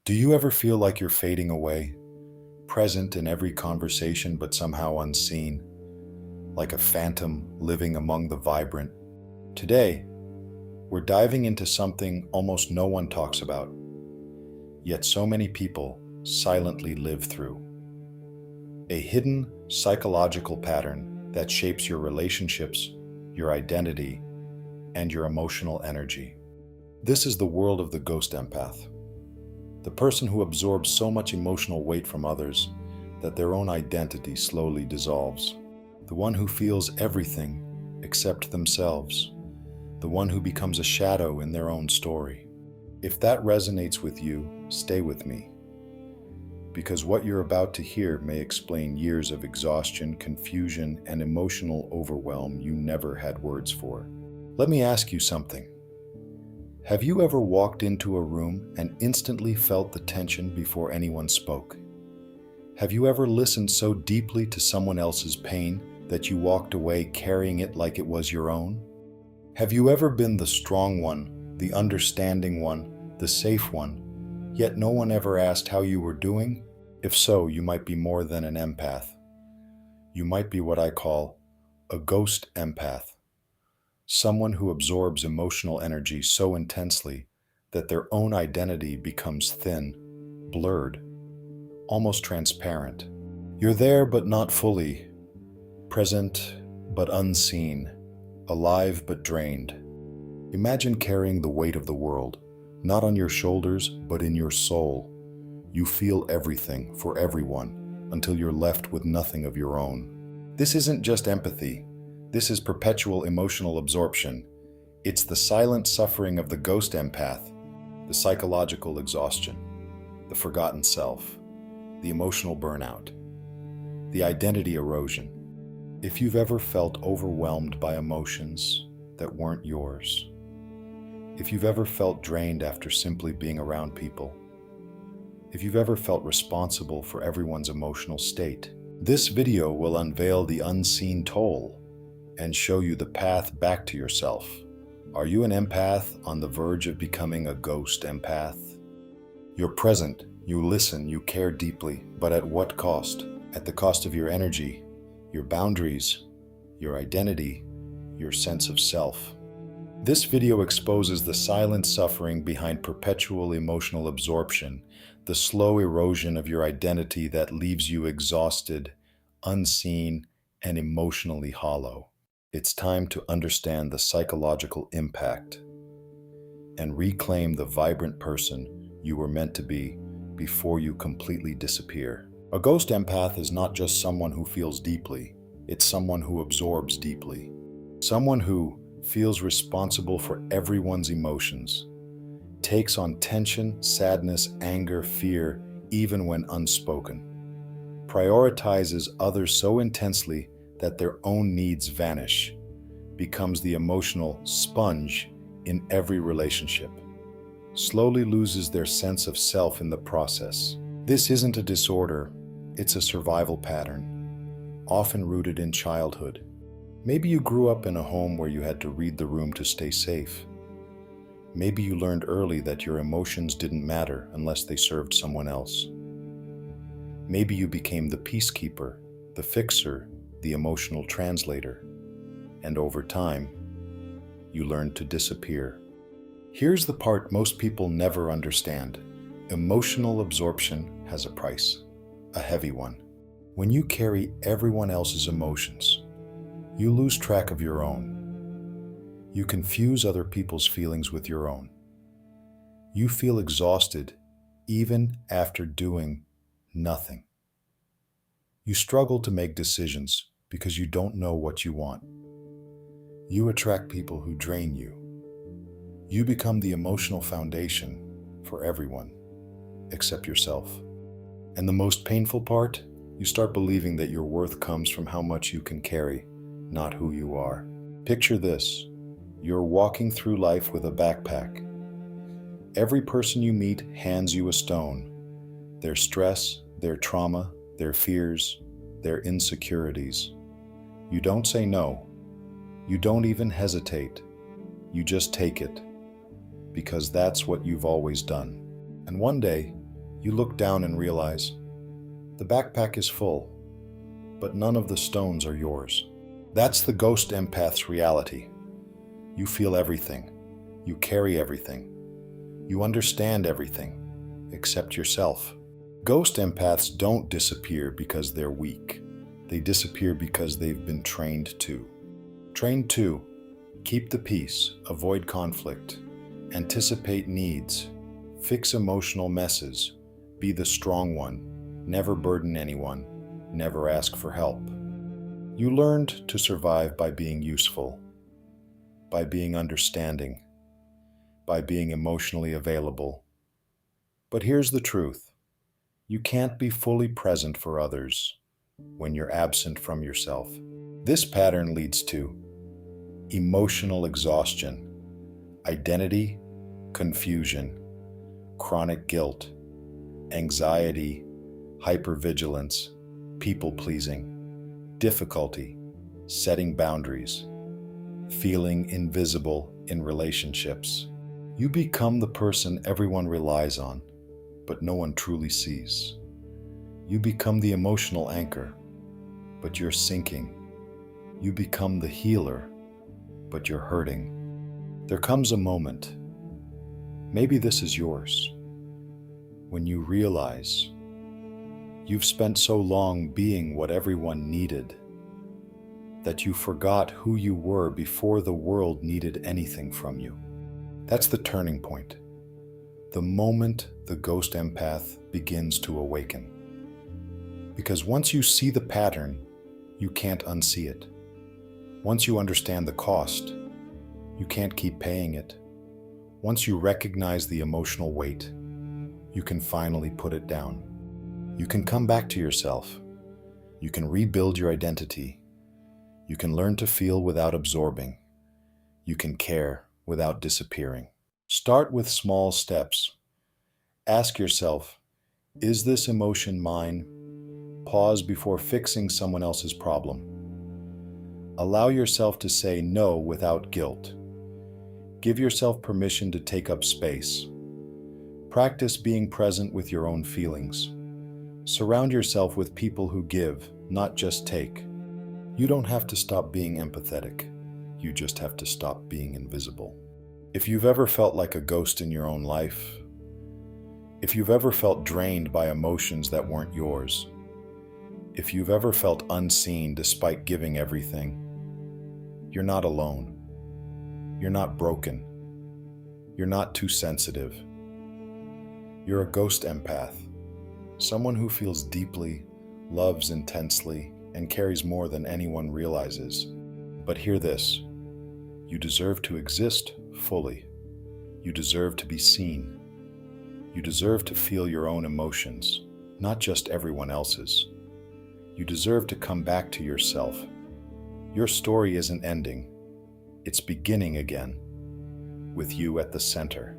Do you ever feel like you're fading away, present in every conversation but somehow unseen, like a phantom living among the vibrant? Today, we're diving into something almost no one talks about, yet so many people silently live through. A hidden psychological pattern that shapes your relationships, your identity, and your emotional energy. This is the world of the ghost empath. The person who absorbs so much emotional weight from others that their own identity slowly dissolves. The one who feels everything except themselves. The one who becomes a shadow in their own story. If that resonates with you, stay with me. Because what you're about to hear may explain years of exhaustion, confusion, and emotional overwhelm you never had words for. Let me ask you something. Have you ever walked into a room and instantly felt the tension before anyone spoke? Have you ever listened so deeply to someone else's pain that you walked away carrying it like it was your own? Have you ever been the strong one, the understanding one, the safe one, yet no one ever asked how you were doing? If so, you might be more than an empath. You might be what I call a ghost empath. Someone who absorbs emotional energy so intensely that their own identity becomes thin, blurred, almost transparent. You're there but not fully, present but unseen, alive but drained. Imagine carrying the weight of the world, not on your shoulders but in your soul. You feel everything for everyone until you're left with nothing of your own. This isn't just empathy. This is perpetual emotional absorption. It's the silent suffering of the ghost empath, the psychological exhaustion, the forgotten self, the emotional burnout, the identity erosion. If you've ever felt overwhelmed by emotions that weren't yours, if you've ever felt drained after simply being around people, if you've ever felt responsible for everyone's emotional state, this video will unveil the unseen toll and show you the path back to yourself. Are you an empath on the verge of becoming a ghost empath? You're present, you listen, you care deeply, but at what cost? At the cost of your energy, your boundaries, your identity, your sense of self. This video exposes the silent suffering behind perpetual emotional absorption, the slow erosion of your identity that leaves you exhausted, unseen, and emotionally hollow. It's time to understand the psychological impact and reclaim the vibrant person you were meant to be before you completely disappear. A ghost empath is not just someone who feels deeply, it's someone who absorbs deeply. Someone who feels responsible for everyone's emotions, takes on tension, sadness, anger, fear, even when unspoken, prioritizes others so intensely that their own needs vanish, becomes the emotional sponge in every relationship, slowly loses their sense of self in the process. This isn't a disorder, it's a survival pattern, often rooted in childhood. Maybe you grew up in a home where you had to read the room to stay safe. Maybe you learned early that your emotions didn't matter unless they served someone else. Maybe you became the peacekeeper, the fixer, the emotional translator, and over time, you learned to disappear. Here's the part most people never understand. Emotional absorption has a price, a heavy one. When you carry everyone else's emotions, you lose track of your own. You confuse other people's feelings with your own. You feel exhausted even after doing nothing. You struggle to make decisions because you don't know what you want. You attract people who drain you. You become the emotional foundation for everyone except yourself. And the most painful part, you start believing that your worth comes from how much you can carry, not who you are. Picture this. You're walking through life with a backpack. Every person you meet hands you a stone. Their stress, their trauma, their fears, their insecurities. You don't say no. You don't even hesitate. You just take it, because that's what you've always done. And one day, You look down and realize the backpack is full, but none of the stones are yours. That's the Ghost Empath's reality. You feel everything. You carry everything. You understand everything, except yourself. Ghost Empaths don't disappear because they're weak. They disappear because they've been trained to. Trained to keep the peace, avoid conflict, anticipate needs, fix emotional messes, be the strong one, never burden anyone, never ask for help. You learned to survive by being useful, by being understanding, by being emotionally available. But here's the truth. You can't be fully present for others when you're absent from yourself. This pattern leads to emotional exhaustion, identity, confusion, chronic guilt, anxiety, hypervigilance, people-pleasing, difficulty, setting boundaries, feeling invisible in relationships. You become the person everyone relies on, but no one truly sees. You become the emotional anchor, but you're sinking. You become the healer, but you're hurting. There comes a moment, maybe this is yours, when you realize you've spent so long being what everyone needed that you forgot who you were before the world needed anything from you. That's the turning point. The moment the Ghost Empath begins to awaken. Because once you see the pattern, you can't unsee it. Once you understand the cost, you can't keep paying it. Once you recognize the emotional weight, you can finally put it down. You can come back to yourself. You can rebuild your identity. You can learn to feel without absorbing. You can care without disappearing. Start with small steps. Ask yourself, is this emotion mine? Pause before fixing someone else's problem. Allow yourself to say no without guilt. Give yourself permission to take up space. Practice being present with your own feelings. Surround yourself with people who give, not just take. You don't have to stop being empathetic. You just have to stop being invisible. If you've ever felt like a ghost in your own life, if you've ever felt drained by emotions that weren't yours, if you've ever felt unseen despite giving everything, you're not alone. You're not broken. You're not too sensitive. You're a ghost empath, someone who feels deeply, loves intensely, and carries more than anyone realizes. But hear this, you deserve to exist fully. You deserve to be seen. You deserve to feel your own emotions, not just everyone else's. You deserve to come back to yourself. Your story isn't ending. It's beginning again, with you at the center.